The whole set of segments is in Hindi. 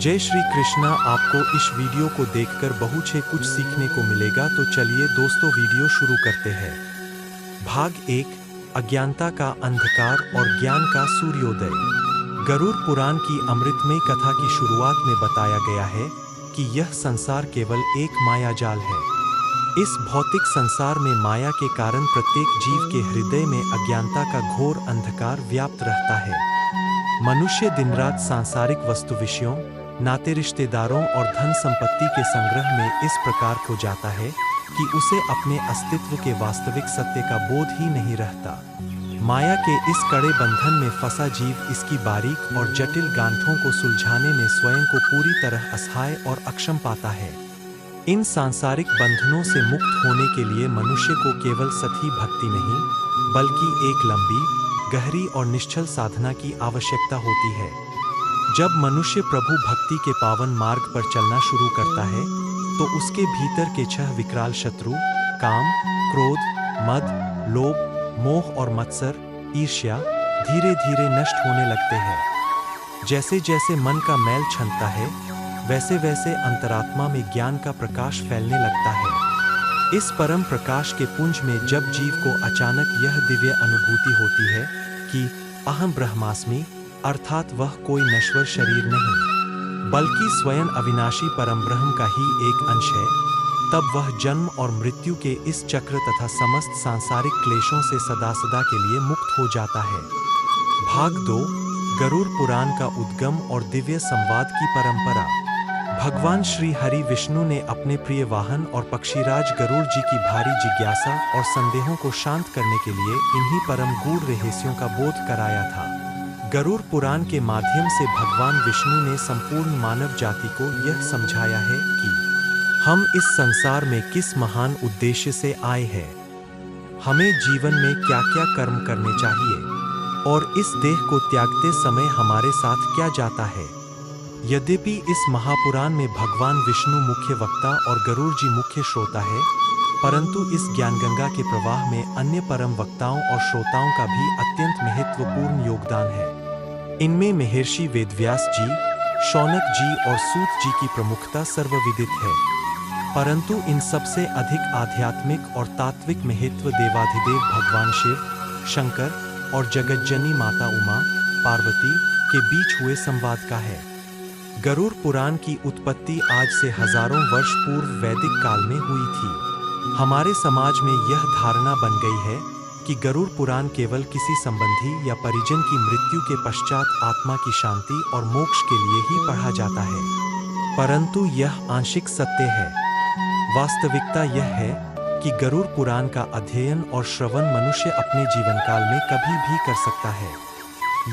जय श्री कृष्णा। आपको इस वीडियो को देखकर बहुत कुछ सीखने को मिलेगा, तो चलिए दोस्तों वीडियो शुरू करते हैं। भाग 1, अज्ञानता का अंधकार और ज्ञान का सूर्योदय। गरुड़ पुराण की अमृतमय कथा की शुरुआत में बताया गया है कि यह संसार केवल एक मायाजाल है। इस भौतिक संसार में माया के कारण प्रत्येक जीव के हृदय में अज्ञानता का घोर अंधकार व्याप्त रहता है। मनुष्य दिन रात सांसारिक वस्तु विषयों, नाते रिश्तेदारों और धन संपत्ति के संग्रह में इस प्रकार खो जाता है कि उसे अपने अस्तित्व के वास्तविक सत्य का बोध ही नहीं रहता। माया के इस कड़े बंधन में फंसा जीव इसकी बारीक और जटिल गांठों को सुलझाने में स्वयं को पूरी तरह असहाय और अक्षम पाता है। इन सांसारिक बंधनों से मुक्त होने के लिए मनुष्य को केवल सती भक्ति नहीं, बल्कि एक लंबी, गहरी और निश्चल साधना की आवश्यकता होती है। जब मनुष्य प्रभु भक्ति के पावन मार्ग पर चलना शुरू करता है, तो उसके भीतर के 6 विकराल शत्रु काम, क्रोध, मद, लोभ, मोह और मत्सर, ईर्ष्या धीरे धीरे नष्ट होने लगते हैं। जैसे जैसे मन का मैल छंटता है, वैसे वैसे अंतरात्मा में ज्ञान का प्रकाश फैलने लगता है। इस परम प्रकाश के पुंज में जब जीव को अचानक यह दिव्य अनुभूति होती है कि अहम ब्रह्मास्मि, अर्थात वह कोई नश्वर शरीर नहीं, बल्कि स्वयं अविनाशी परम ब्रह्म का ही एक अंश है, तब वह जन्म और मृत्यु के इस चक्र तथा समस्त सांसारिक क्लेशों से सदा सदा के लिए मुक्त हो जाता है। भाग 2, गरुड़ पुराण का उद्गम और दिव्य संवाद की परंपरा। भगवान श्री हरि विष्णु ने अपने प्रिय वाहन और पक्षीराज गरुड़ जी की भारी जिज्ञासा और संदेहों को शांत करने के लिए इन्हीं परम गूढ़ रहस्यों का बोध कराया था। गरुड़ पुराण के माध्यम से भगवान विष्णु ने संपूर्ण मानव जाति को यह समझाया है कि हम इस संसार में किस महान उद्देश्य से आए हैं, हमें जीवन में क्या क्या कर्म करने चाहिए और इस देह को त्यागते समय हमारे साथ क्या जाता है। यद्यपि इस महापुराण में भगवान विष्णु मुख्य वक्ता और गरुड़ जी मुख्य श्रोता है, परंतु इस ज्ञानगंगा के प्रवाह में अन्य परम वक्ताओं और श्रोताओं का भी अत्यंत महत्वपूर्ण योगदान है। इनमें महर्षि वेदव्यास जी, शौनक जी और सूत जी की प्रमुखता सर्वविदित है, परंतु इन सबसे अधिक आध्यात्मिक और तात्विक महत्व देवाधिदेव भगवान शिव, शंकर और जगज्जनी माता उमा, पार्वती के बीच हुए संवाद का है। गरुड़ पुराण की उत्पत्ति आज से हजारों वर्ष पूर्व वैदिक काल में हुई थी। हमारे समाज में यह धारणा बन गई है कि गरुड़ पुराण केवल किसी संबंधी या परिजन की मृत्यु के पश्चात आत्मा की शांति और मोक्ष के लिए ही पढ़ा जाता है, परंतु यह आंशिक सत्य है। वास्तविकता यह है कि गरुड़ पुराण का अध्ययन और श्रवण मनुष्य अपने जीवनकाल में कभी भी कर सकता है।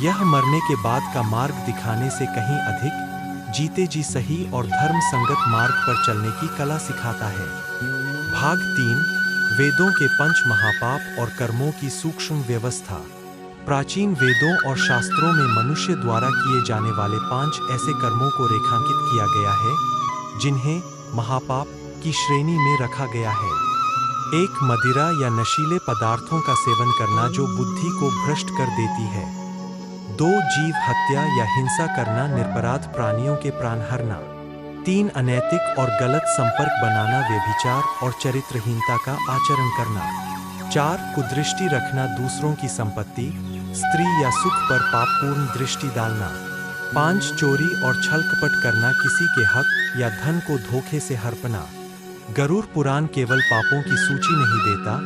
यह मरने के बाद का मार्ग दिखाने से कहीं अधिक जीते जी सही और धर्म संगत मार्ग पर चलने की कला सिखाता है। भाग 3, वेदों के 5 महापाप और कर्मों की सूक्ष्म व्यवस्था। प्राचीन वेदों और शास्त्रों में मनुष्य द्वारा किए जाने वाले 5 ऐसे कर्मों को रेखांकित किया गया है जिन्हें महापाप की श्रेणी में रखा गया है। 1, मदिरा या नशीले पदार्थों का सेवन करना जो बुद्धि को भ्रष्ट कर देती है। 2, जीव हत्या या हिंसा करना, निरपराध प्राणियों के प्राण हरना। 3, अनैतिक और गलत संपर्क बनाना, व्यभिचार और चरित्रहीनता का आचरण करना। 4, कुदृष्टि रखना, दूसरों की संपत्ति, स्त्री या सुख पर पापपूर्ण दृष्टि डालना। 5, चोरी और छलकपट करना, किसी के हक या धन को धोखे से हड़पना। गरुड़ पुराण केवल पापों की सूची नहीं देता,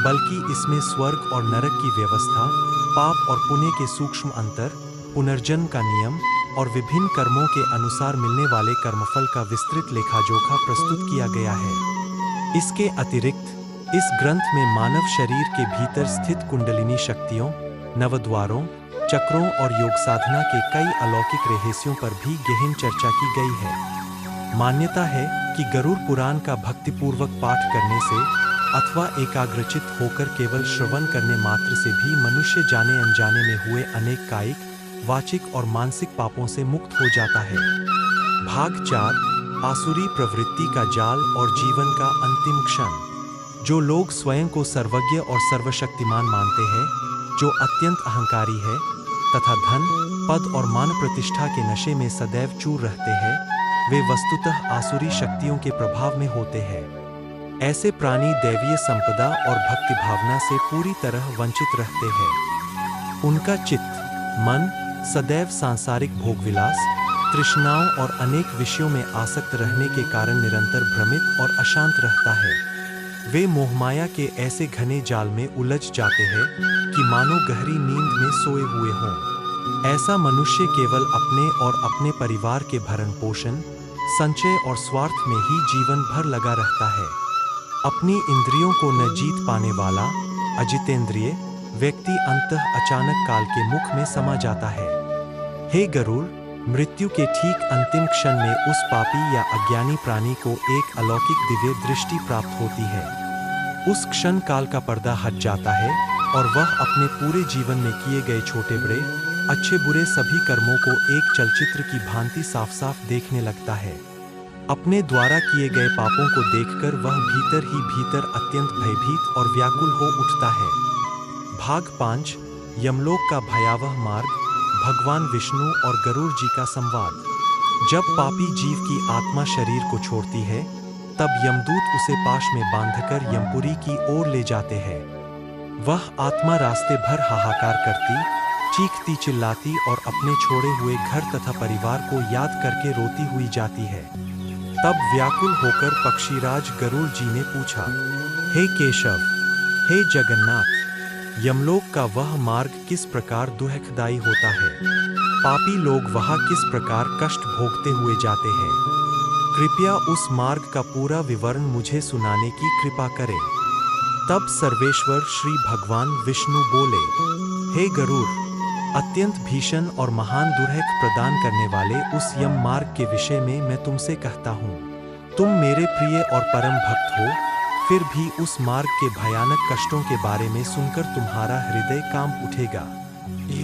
बल्कि इसमें स्वर्ग और नरक की व्यवस्था, पाप और पुण्य के सूक्ष्म अंतर, पुनर्जन्म का नियम और विभिन्न कर्मों के अनुसार मिलने वाले कर्मफल का विस्तृत लेखाजोखा प्रस्तुत किया गया है। इसके अतिरिक्त इस ग्रंथ में मानव शरीर के भीतर स्थित कुंडलिनी शक्तियों, नवद्वारों, चक्रों और योग साधना के कई अलौकिक रहस्यों पर भी गहन चर्चा की गई है। मान्यता है कि गरुड़ पुराण का भक्तिपूर्वक पाठ करने से अथवा एकाग्रचित होकर केवल श्रवण करने मात्र से भी मनुष्य जाने अनजाने में हुए अनेक कायिक, वाचिक और मानसिक पापों से मुक्त हो जाता है। भाग 4, आसुरी प्रवृत्ति का जाल और जीवन का अंतिम क्षण। जो लोग स्वयं को सर्वज्ञ और सर्वशक्तिमान मानते हैं, जो अत्यंत अहंकारी है, तथा धन, पद और मान प्रतिष्ठा के नशे में सदैव चूर रहते हैं, वे वस्तुतः आसुरी शक्तियों के प्रभाव में होते हैं। ऐसे प्राणी दैवीय संपदा और भक्ति भावना से पूरी तरह वंचित रहते हैं। उनका चित्त, मन सदैव सांसारिक भोगविलास, तृष्णाओं और अनेक विषयों में आसक्त रहने के कारण निरंतर भ्रमित और अशांत रहता है। वे मोहमाया के ऐसे घने जाल में उलझ जाते हैं कि मानो गहरी नींद में सोए हुए हों। ऐसा मनुष्य केवल अपने और अपने परिवार के भरण पोषण, संचय और स्वार्थ में ही जीवन भर लगा रहता है। अपनी इंद्रियों को न जीत पाने वाला अजितेंद्रिय व्यक्ति अंततः अचानक काल के मुख में समा जाता है। हे गरुड़, मृत्यु के ठीक अंतिम क्षण में उस पापी या अज्ञानी प्राणी को एक अलौकिक दिव्य दृष्टि प्राप्त होती है। उस क्षण काल का पर्दा हट जाता है और वह अपने पूरे जीवन में किए गए छोटे बड़े, अच्छे बुरे सभी कर्मों को एक चलचित्र की भांति साफ साफ देखने लगता है। अपने द्वारा किए गए पापों को देखकर वह भीतर ही भीतर अत्यंत भयभीत और व्याकुल हो उठता है। भाग 5, यमलोक का भयावह मार्ग, भगवान विष्णु और गरुड़ जी का संवाद। जब पापी जीव की आत्मा शरीर को छोड़ती है, तब यमदूत उसे पाश में बांधकर यमपुरी की ओर ले जाते हैं। वह आत्मा रास्ते भर हाहाकार करती, चीखती चिल्लाती और अपने छोड़े हुए घर तथा परिवार को याद करके रोती हुई जाती है। तब व्याकुल होकर पक्षीराज गरुड़ जी ने पूछा, हे केशव, हे जगन्नाथ, यमलोक का वह मार्ग किस प्रकार दुखदायी होता है? पापी लोग वहाँ किस प्रकार कष्ट भोगते हुए जाते हैं? कृपया उस मार्ग का पूरा विवरण मुझे सुनाने की कृपा करें। तब सर्वेश्वर श्री भगवान विष्णु बोले, हे गरुड़, अत्यंत भीषण और महान दुर्हक प्रदान करने वाले उस यम मार्ग के विषय में मैं तुमसे कहता हूँ। तुम मेरे प्रिय और परम भक्त हो, फिर भी उस मार्ग के भयानक कष्टों के बारे में सुनकर तुम्हारा हृदय कांप उठेगा।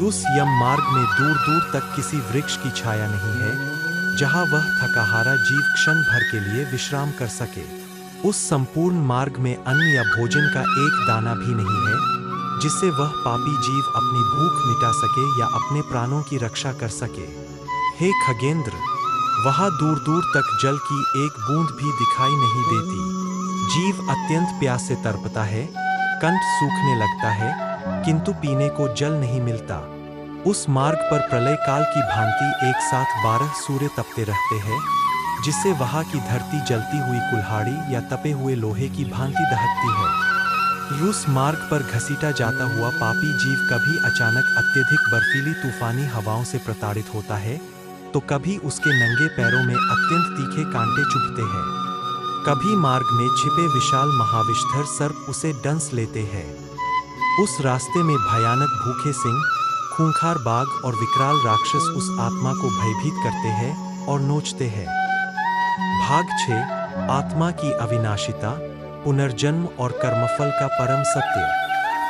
उस यम मार्ग में दूर दूर तक किसी वृक्ष की छाया नहीं है, जहाँ वह थकाहारा जीव क्षण भर के लिए विश्राम कर सके। उस संपूर्ण मार्ग में अन्न या भोजन का एक दाना भी नहीं है, जिससे वह पापी जीव अपनी भूख मिटा सके या अपने प्राणों की रक्षा कर सके। हे खगेंद्र, वहाँ दूर दूर तक जल की एक बूंद भी दिखाई नहीं देती। जीव अत्यंत प्यास से तड़पता है, कंठ सूखने लगता है, किंतु पीने को जल नहीं मिलता। उस मार्ग पर प्रलय काल की भांति एक साथ 12 सूर्य तपते रहते हैं, जिससे वहाँ की धरती जलती हुई कुल्हाड़ी या तपे हुए लोहे की भांति दहकती है। उस मार्ग पर घसीटा जाता हुआ पापी जीव कभी अचानक अत्यधिक बर्फीली तूफानी हवाओं से प्रताड़ित होता है, तो कभी उसके नंगे पैरों में अत्यंत तीखे कांटे चुभते हैं। कभी मार्ग में छिपे विशाल महाविषधर सर्प उसे डंस लेते हैं। उस रास्ते में भयानक भूखे सिंह, खूंखार बाघ और विकराल राक्षस उस आत्मा को भयभीत करते हैं और नोचते हैं। भाग 6, आत्मा की अविनाशिता, पुनर्जन्म और कर्मफल का परम सत्य।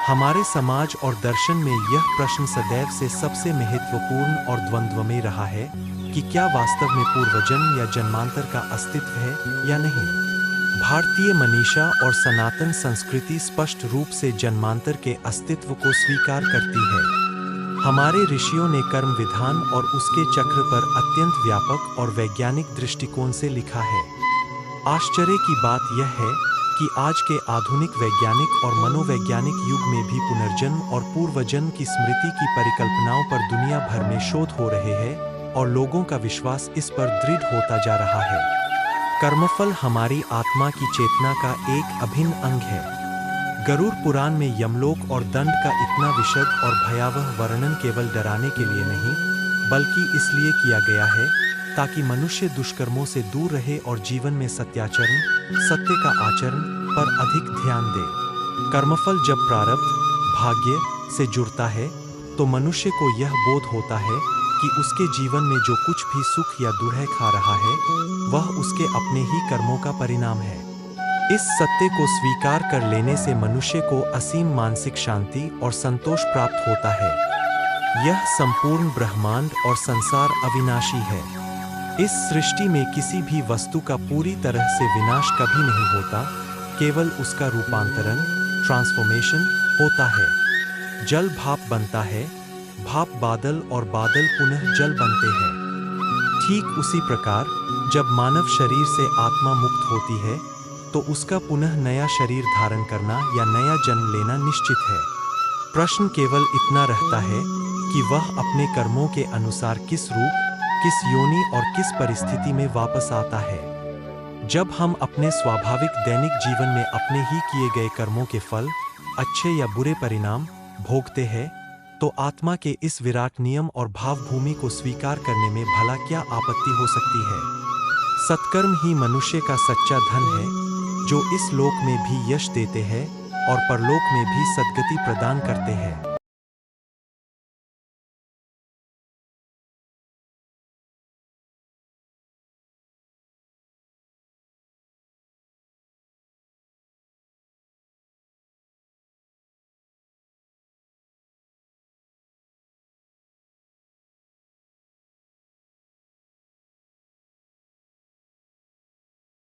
हमारे समाज और दर्शन में यह प्रश्न सदैव से सबसे महत्वपूर्ण और द्वंद्व में रहा है कि क्या वास्तव में पूर्वजन्म या जन्मांतर का अस्तित्व है या नहीं। भारतीय मनीषा और सनातन संस्कृति स्पष्ट रूप से जन्मांतर के अस्तित्व को स्वीकार करती है। हमारे ऋषियों ने कर्म विधान और उसके चक्र पर अत्यंत व्यापक और वैज्ञानिक दृष्टिकोण से लिखा है। आश्चर्य की बात यह है कि आज के आधुनिक वैज्ञानिक और मनोवैज्ञानिक युग में भी पुनर्जन्म और पूर्वजन्म की स्मृति की परिकल्पनाओं पर दुनिया भर में शोध हो रहे हैं और लोगों का विश्वास इस पर दृढ़ होता जा रहा है। कर्मफल हमारी आत्मा की चेतना का एक अभिन्न अंग है। गरुड़ पुराण में यमलोक और दंड का इतना विशद और भयावह वर्णन केवल डराने के लिए नहीं, बल्कि इसलिए किया गया है ताकि मनुष्य दुष्कर्मों से दूर रहे और जीवन में सत्याचरण, सत्य का आचरण पर अधिक ध्यान दे। कर्मफल जब प्रारब्ध, भाग्य से जुड़ता है, तो मनुष्य को यह बोध होता है कि उसके जीवन में जो कुछ भी सुख या दुर्ह खा रहा है, वह उसके अपने ही कर्मों का परिणाम है। इस सत्य को स्वीकार कर लेने से मनुष्य को असीम मानसिक शांति और संतोष प्राप्त होता है। यह संपूर्ण ब्रह्मांड और संसार अविनाशी है। इस सृष्टि में किसी भी वस्तु का पूरी तरह से विनाश कभी नहीं होता, केवल उसका रूपांतरण, ट्रांसफॉर्मेशन होता है। जल भाप बनता है, भाप बादल और बादल पुनः जल बनते हैं। ठीक उसी प्रकार जब मानव शरीर से आत्मा मुक्त होती है तो उसका पुनः नया शरीर धारण करना या नया जन्म लेना निश्चित है। प्रश्न केवल इतना रहता है कि वह अपने कर्मों के अनुसार किस रूप, किस योनि और किस परिस्थिति में वापस आता है। जब हम अपने स्वाभाविक दैनिक जीवन में अपने ही किए गए कर्मों के फल, अच्छे या बुरे परिणाम भोगते हैं, तो आत्मा के इस विराट नियम और भावभूमि को स्वीकार करने में भला क्या आपत्ति हो सकती है। सत्कर्म ही मनुष्य का सच्चा धन है, जो इस लोक में भी यश देते हैं और परलोक में भी सद्गति प्रदान करते हैं।